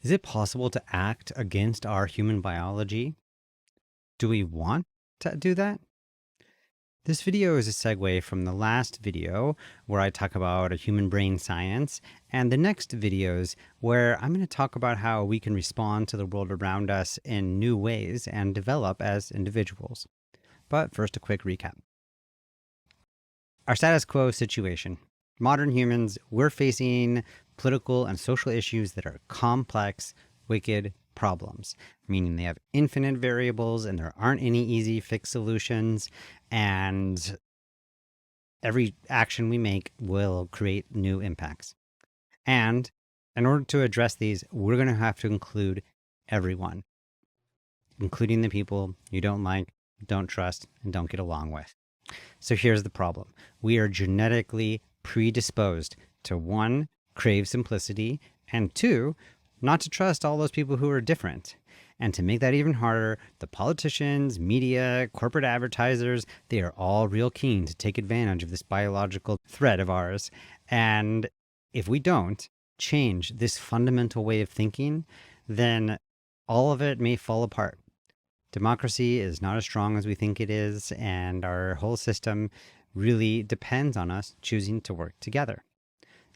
Is it possible to act against our human biology? Do we want to do that? This video is a segue from the last video where I talk about a human brain science, and the next videos where I'm going to talk about how we can respond to the world around us in new ways and develop as individuals. But first, a quick recap. Our status quo situation. Modern humans, we're facing political and social issues that are complex, wicked problems, meaning they have infinite variables and there aren't any easy fixed solutions, and every action we make will create new impacts. And in order to address these, we're going to have to include everyone, including the people you don't like, don't trust, and don't get along with. So here's the problem. We are genetically predisposed to, one, crave simplicity, and two, not to trust all those people who are different. And to make that even harder, the politicians, media, corporate advertisers, they are all real keen to take advantage of this biological thread of ours. And if we don't change this fundamental way of thinking, then all of it may fall apart. Democracy is not as strong as we think it is, and our whole system really depends on us choosing to work together.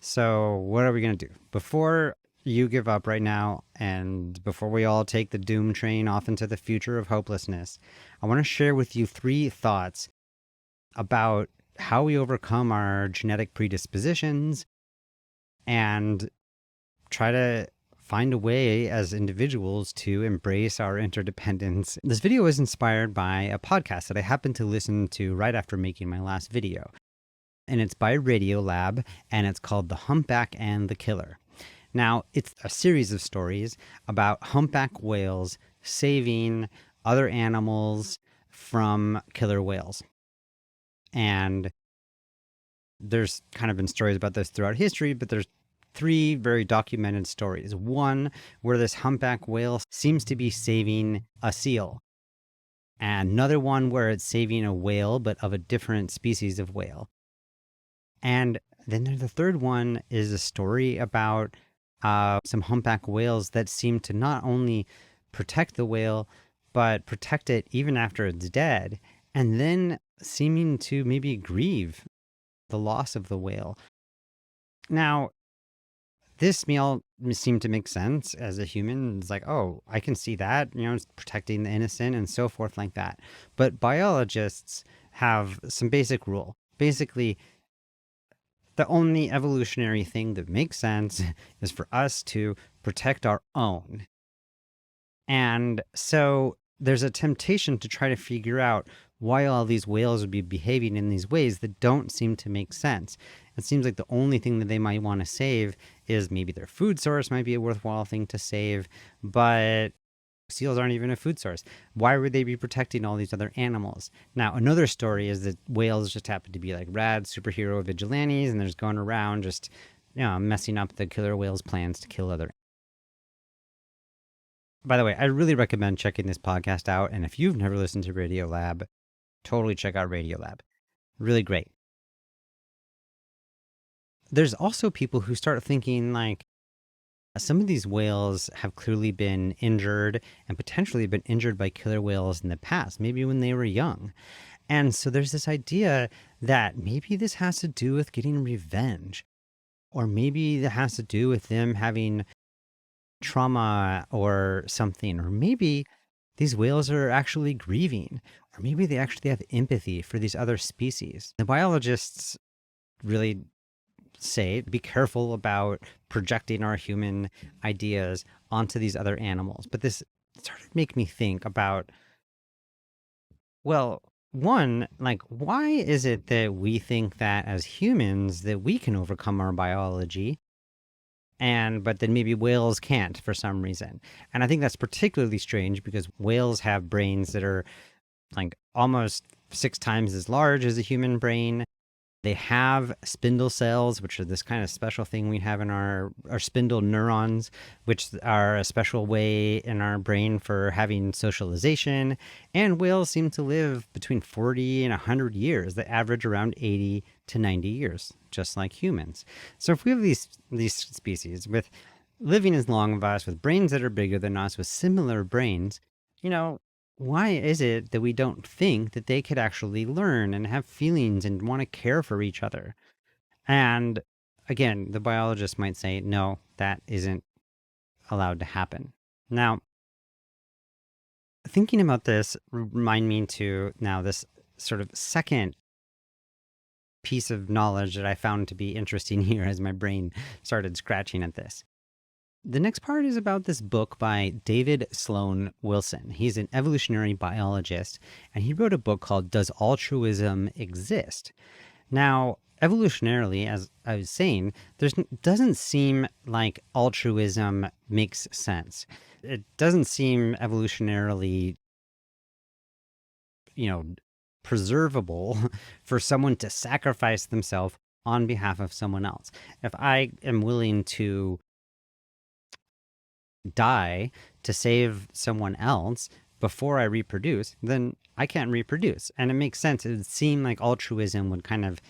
So what are we going to do? Before you give up right now, and before we all take the doom train off into the future of hopelessness, I want to share with you 3 thoughts about how we overcome our genetic predispositions and try to find a way as individuals to embrace our interdependence. This video was inspired by a podcast that I happened to listen to right after making my last video. And it's by Radiolab, and it's called The Humpback and the Killer. Now, it's a series of stories about humpback whales saving other animals from killer whales. And there's kind of been stories about this throughout history, but there's 3 very documented stories. One where this humpback whale seems to be saving a seal. And another one where it's saving a whale, but of a different species of whale. And then the third one is a story about some humpback whales that seem to not only protect the whale, but protect it even after it's dead, and then seeming to maybe grieve the loss of the whale. Now, this all seemed to make sense as a human. It's like, oh, I can see that, it's protecting the innocent and so forth like that. But biologists have some basic rule. Basically, the only evolutionary thing that makes sense is for us to protect our own. And so there's a temptation to try to figure out why all these whales would be behaving in these ways that don't seem to make sense. It seems like the only thing that they might want to save is maybe their food source might be a worthwhile thing to save, but seals aren't even a food source. Why would they be protecting all these other animals? Now, another story is that whales just happen to be like rad superhero vigilantes, and they're just going around just, messing up the killer whale's plans to kill other. By the way, I really recommend checking this podcast out, and if you've never listened to Radiolab, totally check out Radiolab. Really great. There's also people who start thinking like, some of these whales have clearly been injured and potentially been injured by killer whales in the past, maybe when they were young. And so there's this idea that maybe this has to do with getting revenge, or maybe it has to do with them having trauma or something, or maybe these whales are actually grieving, or maybe they actually have empathy for these other species. The biologists really say be careful about projecting our human ideas onto these other animals. But this started to make me think about, well, one, like, why is it that we think that as humans that we can overcome our biology, but then maybe whales can't for some reason? And I think that's particularly strange because whales have brains that are like almost 6 times as large as a human brain. They have spindle cells, which are this kind of special thing we have in our spindle neurons, which are a special way in our brain for having socialization. And whales seem to live between 40 and 100 years. They average around 80 to 90 years, just like humans. So if we have these species with living as long of us with brains that are bigger than us, with similar brains, why is it that we don't think that they could actually learn and have feelings and want to care for each other? And again, the biologist might say, no, that isn't allowed to happen. Now, thinking about this remind me to now this sort of second piece of knowledge that I found to be interesting here as my brain started scratching at this. The next part is about this book by David Sloan Wilson. He's an evolutionary biologist, and he wrote a book called Does Altruism Exist? Now, evolutionarily, as I was saying, doesn't seem like altruism makes sense. It doesn't seem evolutionarily, preservable for someone to sacrifice themselves on behalf of someone else. If I am willing to die to save someone else before I reproduce, then I can't reproduce. And it makes sense. It would seem like altruism would kind of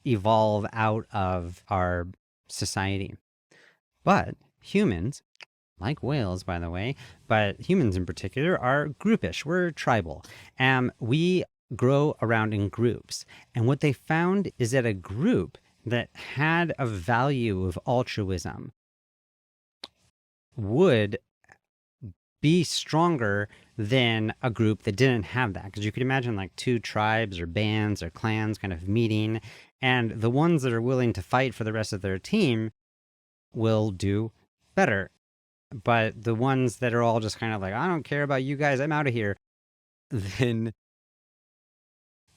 evolve out of our society. But humans, like whales, by the way, but humans in particular, are groupish. We're tribal. We grow around in groups. And what they found is that a group that had a value of altruism would be stronger than a group that didn't have that. Because you could imagine like two tribes or bands or clans kind of meeting, and the ones that are willing to fight for the rest of their team will do better. But the ones that are all just kind of like, I don't care about you guys, I'm out of here, then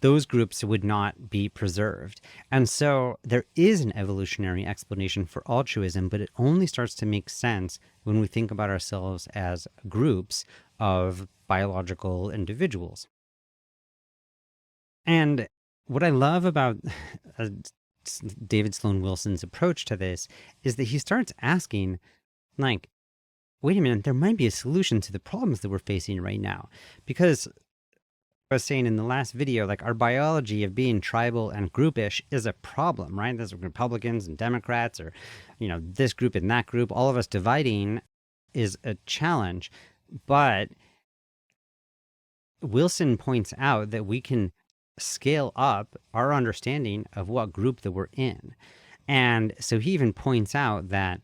those groups would not be preserved. And so there is an evolutionary explanation for altruism, but it only starts to make sense when we think about ourselves as groups of biological individuals. And what I love about David Sloan Wilson's approach to this is that he starts asking, like, wait a minute, there might be a solution to the problems that we're facing right now. Because I was saying in the last video, like, our biology of being tribal and groupish is a problem, right? There's Republicans and Democrats, or, this group and that group, all of us dividing is a challenge. But Wilson points out that we can scale up our understanding of what group that we're in. And so he even points out that,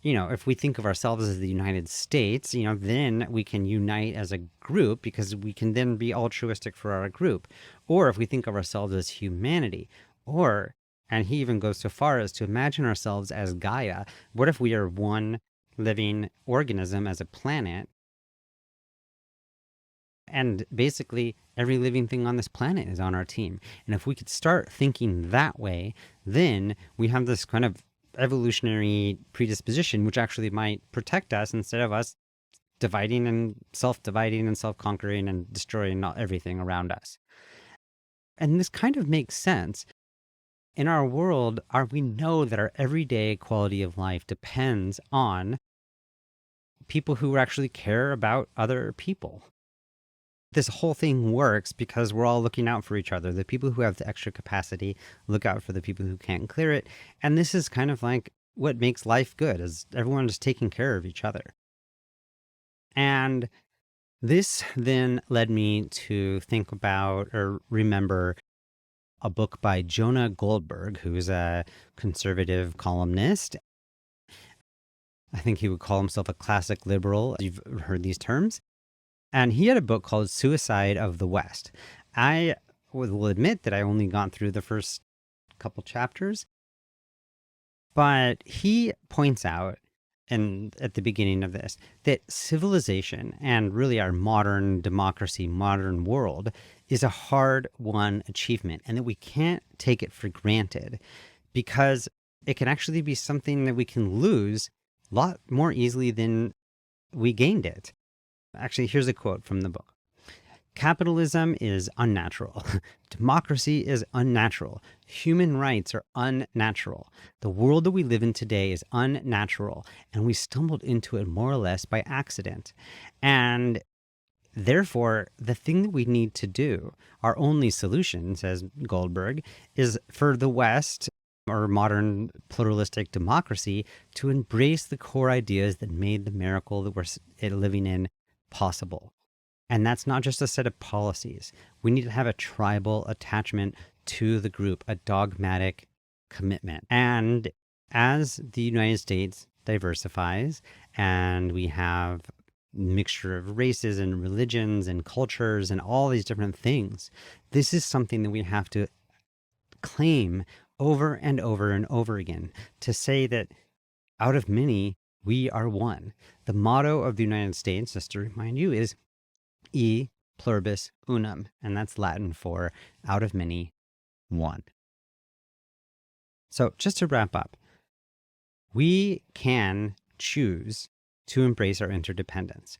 if we think of ourselves as the United States, then we can unite as a group because we can then be altruistic for our group. Or if we think of ourselves as humanity, and he even goes so far as to imagine ourselves as Gaia. What if we are one living organism as a planet? And basically, every living thing on this planet is on our team. And if we could start thinking that way, then we have this kind of evolutionary predisposition, which actually might protect us instead of us dividing and self-conquering and destroying everything around us. And this kind of makes sense. In our world, we know that our everyday quality of life depends on people who actually care about other people. This whole thing works because we're all looking out for each other. The people who have the extra capacity look out for the people who can't clear it. And this is kind of like what makes life good, is everyone just taking care of each other. And this then led me to think about or remember a book by Jonah Goldberg, who's a conservative columnist. I think he would call himself a classic liberal. You've heard these terms. And he had a book called Suicide of the West. I will admit that I only gone through the first couple chapters, but he points out, and at the beginning of this, that civilization and really our modern democracy, modern world, is a hard-won achievement, and that we can't take it for granted because it can actually be something that we can lose a lot more easily than we gained it. Actually, here's a quote from the book. Capitalism is unnatural. Democracy is unnatural. Human rights are unnatural. The world that we live in today is unnatural, and we stumbled into it more or less by accident. And therefore, the thing that we need to do, our only solution, says Goldberg, is for the West or modern pluralistic democracy to embrace the core ideas that made the miracle that we're living in possible. And that's not just a set of policies. We need to have a tribal attachment to the group, a dogmatic commitment. And as the United States diversifies and we have mixture of races and religions and cultures and all these different things, this is something that we have to claim over and over and over again, to say that out of many, we are one. The motto of the United States, just to remind you, is E pluribus unum, and that's Latin for out of many, one. So just to wrap up, we can choose to embrace our interdependence.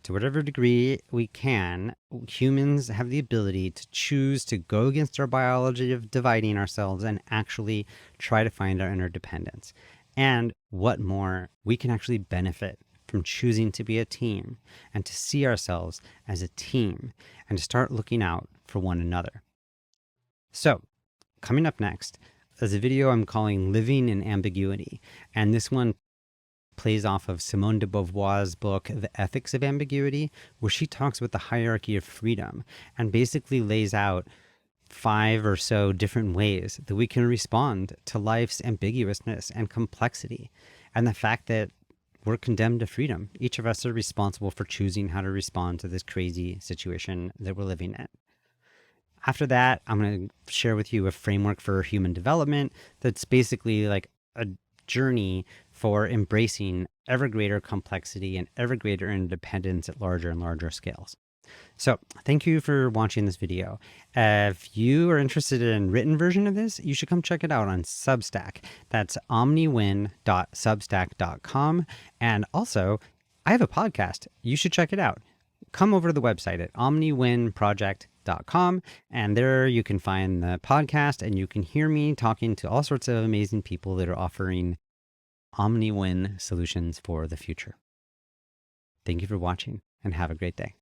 To whatever degree we can, humans have the ability to choose to go against our biology of dividing ourselves and actually try to find our interdependence. And what more, we can actually benefit from choosing to be a team and to see ourselves as a team and to start looking out for one another. So, coming up next is a video I'm calling Living in Ambiguity. And this one plays off of Simone de Beauvoir's book, The Ethics of Ambiguity, where she talks about the hierarchy of freedom and basically lays out 5 or so different ways that we can respond to life's ambiguousness and complexity, and the fact that we're condemned to freedom. Each of us are responsible for choosing how to respond to this crazy situation that we're living in. After that, I'm going to share with you a framework for human development that's basically like a journey for embracing ever greater complexity and ever greater independence at larger and larger scales. So thank you for watching this video. If you are interested in written version of this, you should come check it out on Substack. That's omniwin.substack.com. And also, I have a podcast. You should check it out. Come over to the website at omniwinproject.com, and there you can find the podcast and you can hear me talking to all sorts of amazing people that are offering Omni-Win solutions for the future. Thank you for watching and have a great day.